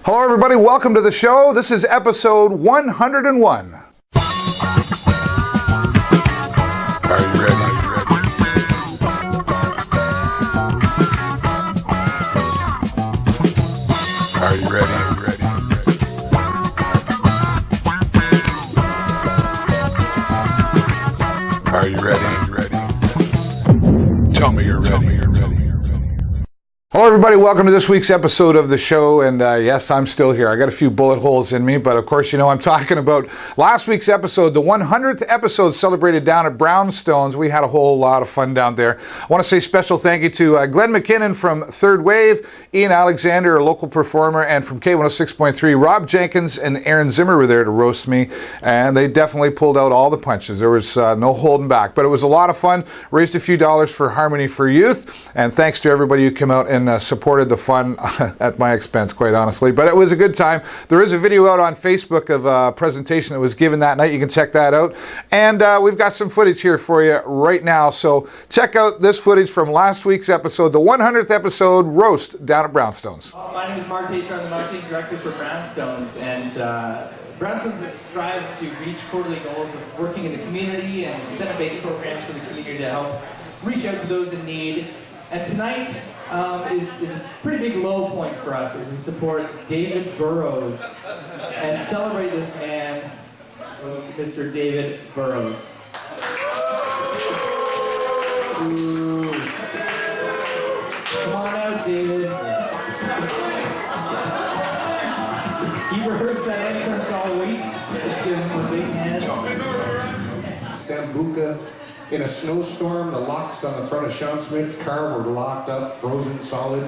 Hello everybody, welcome to the show. This is episode 101. Are you ready? Are you ready? Are you ready? Tell me you're ready. Hello everybody, welcome to this week's episode of the show, and yes, I'm still here. I got a few bullet holes in me, but of course, you know, I'm talking about last week's episode, the 100th episode celebrated down at Brownstones. We had a whole lot of fun down there. I want to say special thank you to Glenn McKinnon from Third Wave, Ian Alexander, a local performer, and from K106.3, Rob Jenkins and Aaron Zimmer were there to roast me, and they definitely pulled out all the punches. There was no holding back, but it was a lot of fun. Raised a few dollars for Harmony for Youth, and thanks to everybody who came out and supported the fun at my expense, quite honestly. But it was a good time. There is a video out on Facebook of a presentation that was given that night. You can check that out. And we've got some footage here for you right now. So check out this footage from last week's episode, the 100th episode roast down at Brownstones. My name is Mark Tater. I'm the marketing director for Brownstones. And Brownstones has strived to reach quarterly goals of working in the community and incentive-based programs for the community to help reach out to those in need. And tonight is a pretty big low point for us as we support David Burrows and celebrate this man, Mr. David Burrows. Ooh. Come on out, David. He rehearsed that entrance all week. Let's give him a big hand. Sambuca. In a snowstorm, the locks on the front of Sean Smith's car were locked up, frozen solid,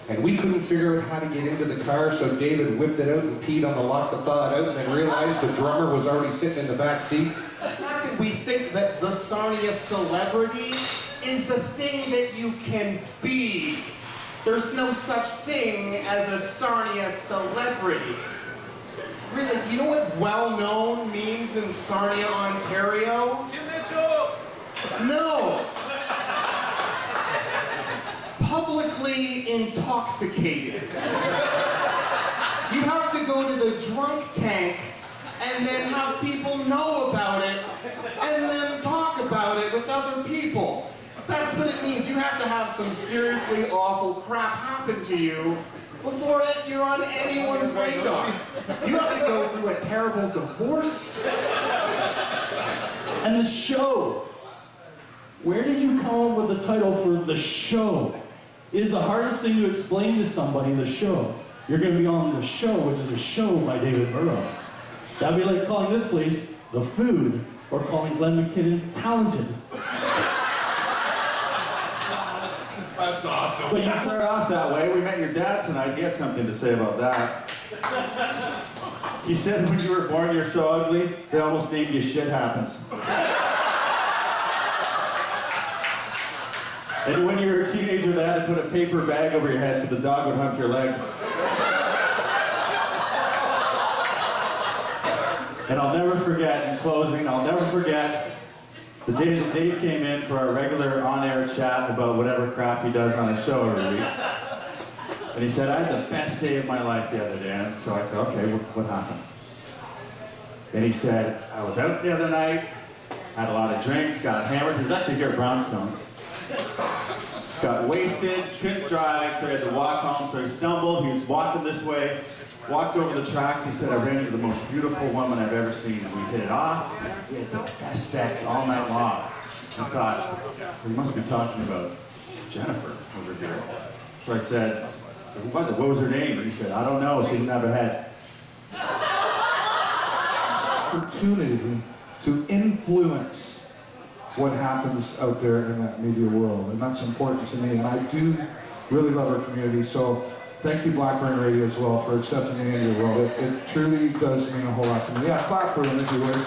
and we couldn't figure out how to get into the car, so David whipped it out and peed on the lock to thaw it out, and then realized the drummer was already sitting in the back seat. How could we think that the Sarnia celebrity is a thing that you can be? There's no such thing as a Sarnia celebrity. Really, do you know what well-known means in Sarnia, Ontario? No. Publicly intoxicated. You have to go to the drunk tank and then have people know about it and then talk about it with other people. That's what it means. You have to have some seriously awful crap happen to you before you're on anyone's radar. You have to go through a terrible divorce. And the show. Where did you come up with the title for the show? It is the hardest thing to explain to somebody, the show. You're going to be on the show, which is a show by David Burrows. That'd be like calling this place The Food, or calling Glenn McKinnon Talented. That's awesome. But you Start off that way. We met your dad tonight. He had something to say about that. He said when you were born, you're so ugly, they almost named you Shit Happens. And when you were a teenager, they had to put a paper bag over your head so the dog would hump your leg. And I'll never forget, in closing, I'll never forget the day that Dave came in for our regular on-air chat about whatever crap he does on his show every week. And he said, I had the best day of my life the other day. And so I said, okay, what happened? And he said, I was out the other night, had a lot of drinks, got hammered. He was actually here at Brownstones. Got wasted, couldn't drive, so he had to walk home. So he stumbled, he was walking this way, walked over the tracks. He said, I ran into the most beautiful woman I've ever seen. And we hit it off. We had the best sex all night long. I thought, we must be talking about Jennifer over here. So I said, so who was it? What was her name? And he said, I don't know, she didn't have a head. Opportunity to influence what happens out there in that media world, and that's important to me, and I do really love our community, so thank you Blackburn Radio as well for accepting me into your world. It truly does mean a whole lot to me. Yeah, clap for them if you would.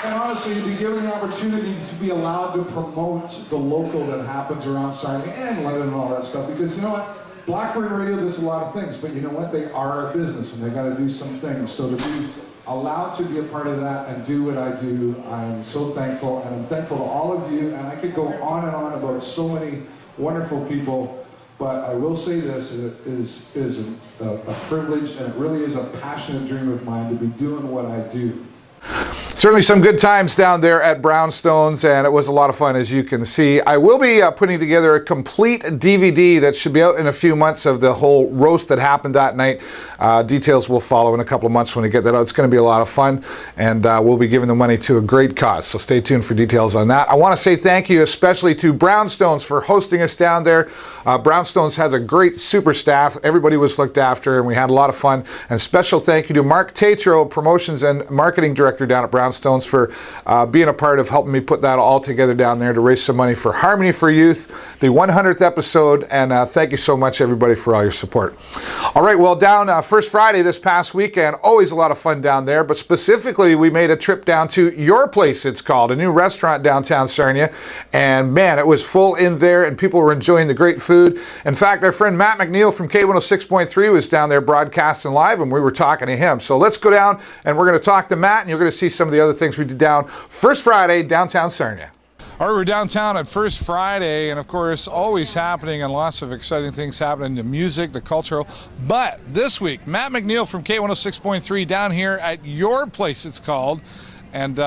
And honestly, to be given the opportunity to be allowed to promote the local that happens around Sarnia and London and all that stuff, because you know what? Blackburn Radio does a lot of things, but you know what? They are a business and they got to do some things. So to be allowed to be a part of that and do what I do, I'm so thankful, and I'm thankful to all of you, and I could go on and on about so many wonderful people But I will say this, it is a privilege, and it really is a passionate dream of mine to be doing what I do. Certainly some good times down there at Brownstones, and it was a lot of fun, as you can see. I will be putting together a complete DVD that should be out in a few months of the whole roast that happened that night. Details will follow in a couple of months when we get that out. It's going to be a lot of fun, and we'll be giving the money to a great cause, so stay tuned for details on that. I want to say thank you especially to Brownstones for hosting us down there. Brownstones has a great super staff. Everybody was looked after, and we had a lot of fun. And special thank you to Mark Tatro, Promotions and Marketing Director down at Brownstones, for being a part of helping me put that all together down there to raise some money for Harmony for Youth, the 100th episode, and thank you so much, everybody, for all your support. All right, well, down First Friday this past weekend, always a lot of fun down there, but specifically we made a trip down to Your Place, it's called, a new restaurant downtown Sarnia, and man, it was full in there, and people were enjoying the great food. In fact, our friend Matt McNeill from K106.3 was down there broadcasting live, and we were talking to him. So let's go down, and we're going to talk to Matt, and you're going to see some of the other things we did down First Friday downtown Sarnia. All right, we're downtown at First Friday, and of course, always happening and lots of exciting things happening, the music, the cultural. But this week, Matt McNeill from K106.3 down here at Your Place, it's called. And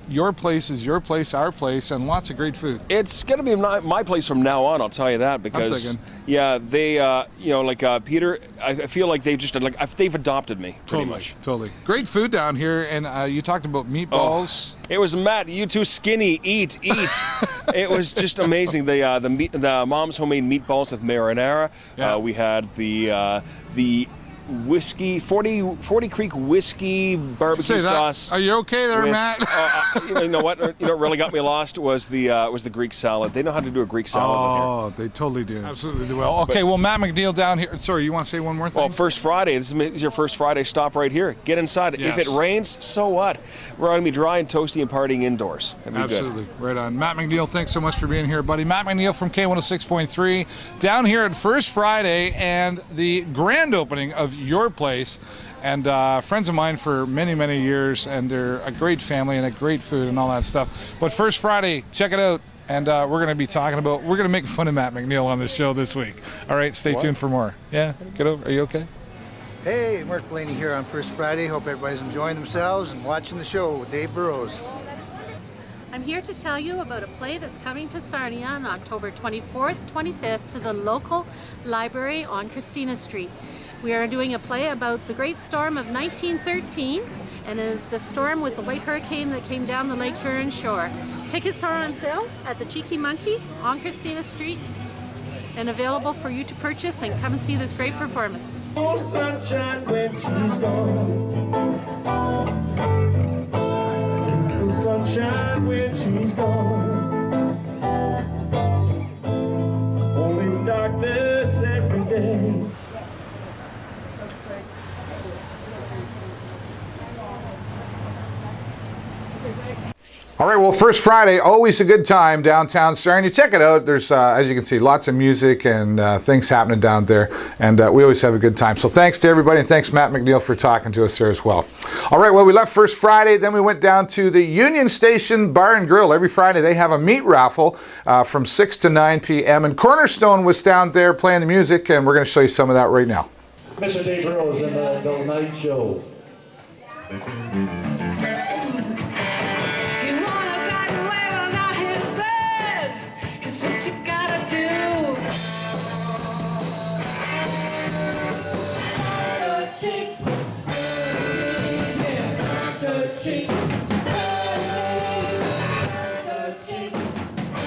Your Place is your place, our place, and lots of great food. It's going to be my place from now on, I'll tell you that, because yeah, they, Peter, I feel like they've just, they've adopted me, pretty much. Totally. Great food down here, and you talked about meatballs. Oh, it was, Matt, you too skinny, eat. It was just amazing. The mom's homemade meatballs with marinara. Yeah. We had the whiskey, 40 Creek whiskey barbecue sauce. Are you okay there, Matt? You know what? You know what really got me lost was the Greek salad. They know how to do a Greek salad. Oh, they totally do. Absolutely do well. Okay, well, Matt McNeill down here. Sorry, you want to say one more thing? Well, First Friday. This is your First Friday stop right here. Get inside. Yes. If it rains, so what? We're going to be dry and toasty and partying indoors. Absolutely. Good. Right on. Matt McNeill, thanks so much for being here, buddy. Matt McNeill from K106.3 down here at First Friday and the grand opening of Your Place, and friends of mine for many, many years, and they're a great family and a great food and all that stuff. But First Friday, check it out, and we're going to be talking about, we're going to make fun of Matt McNeill on this show this week. All right, stay tuned for more. Yeah, get over. Are you okay? Hey, Mark Blaney here on First Friday. Hope everybody's enjoying themselves and watching the show with Dave Burrows. I'm here to tell you about a play that's coming to Sarnia on October 24th, 25th to the local library on Christina Street. We are doing a play about the Great Storm of 1913, and the storm was a white hurricane that came down the Lake Huron shore. Tickets are on sale at the Cheeky Monkey on Christina Street and available for you to purchase, and come and see this great performance. Oh, sunshine when she's gone. Sunshine when she's gone. Only darkness every day. All right, well, First Friday, always a good time downtown Sarnia. Check it out. There's, as you can see, lots of music and things happening down there, and we always have a good time. So thanks to everybody, and thanks, Matt McNeill, for talking to us there as well. All right, well, we left First Friday, then we went down to the Union Station Bar and Grill. Every Friday, they have a meat raffle from 6 to 9 p.m., and Cornerstone was down there playing the music, and we're going to show you some of that right now. Mr. Dave Burrows in the night show.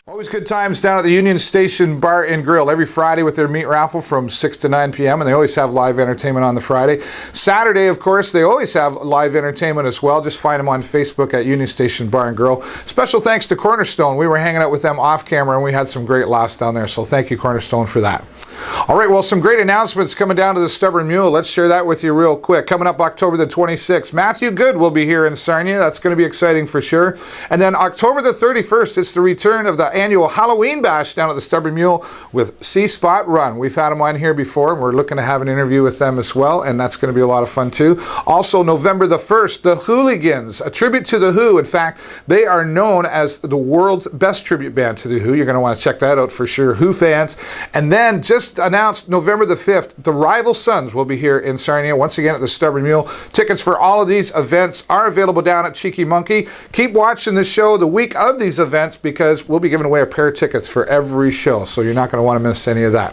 Always good times down at the Union Station Bar and Grill every Friday with their meat raffle from 6 to 9 p.m. and they always have live entertainment on the Friday. Saturday, of course, they always have live entertainment as well. Just find them on Facebook at Union Station Bar and Grill. Special thanks to Cornerstone. We were hanging out with them off camera and we had some great laughs down there. So thank you, Cornerstone, for that. All right, well, some great announcements coming down to the Stubborn Mule. Let's share that with you real quick. Coming up October the 26th, Matthew Good will be here in Sarnia. That's going to be exciting for sure. And then October the 31st, it's the return of the annual annual Halloween bash down at the Stubborn Mule with C Spot Run. We've had them on here before, and we're looking to have an interview with them as well, and that's going to be a lot of fun too. Also, November the 1st, the Hooligans, a tribute to The Who. In fact, they are known as the world's best tribute band to The Who. You're going to want to check that out for sure, Who fans. And then, just announced November the 5th, the Rival Sons will be here in Sarnia, once again at the Stubborn Mule. Tickets for all of these events are available down at Cheeky Monkey. Keep watching the show the week of these events because we'll be giving away a pair of tickets for every show, so you're not going to want to miss any of that.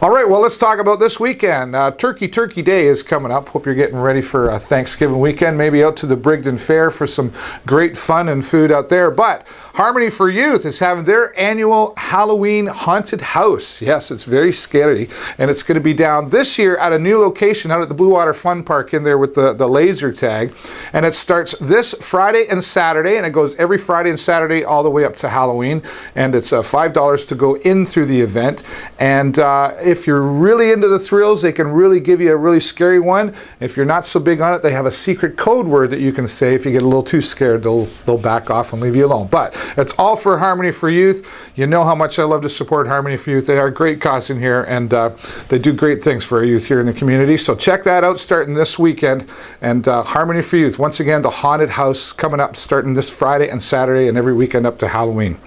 All right, well, let's talk about this weekend. Turkey Day is coming up. Hope you're getting ready for Thanksgiving weekend, maybe out to the Brigden Fair for some great fun and food out there. But Harmony for Youth is having their annual Halloween haunted house. Yes, it's very scary, and it's going to be down this year at a new location out at the Blue Water Fun Park in there with the laser tag. And it starts this Friday and Saturday, and it goes every Friday and Saturday all the way up to Halloween. And it's $5 to go in through the event. And if you're really into the thrills, they can really give you a really scary one. If you're not so big on it, they have a secret code word that you can say. If you get a little too scared, they'll back off and leave you alone. But it's all for Harmony for Youth. You know how much I love to support Harmony for Youth. They are a great cause in here, and they do great things for our youth here in the community. So check that out starting this weekend. And Harmony for Youth, once again, the haunted house coming up starting this Friday and Saturday and every weekend up to Halloween.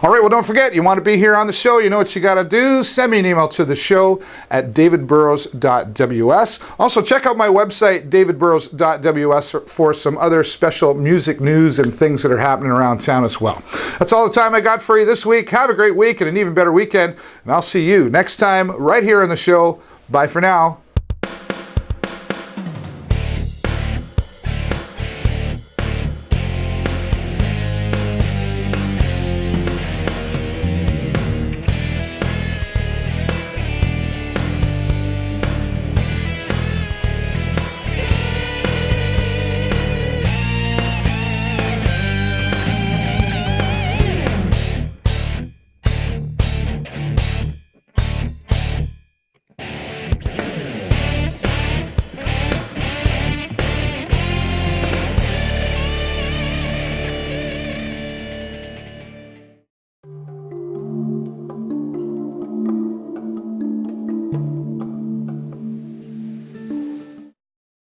All right, well, don't forget, you want to be here on the show, you know what you got to do. Send me an email to the show at davidburrows.ws. Also, check out my website, davidburrows.ws, for some other special music news and things that are happening around town as well. That's all the time I got for you this week. Have a great week and an even better weekend, and I'll see you next time right here on the show. Bye for now.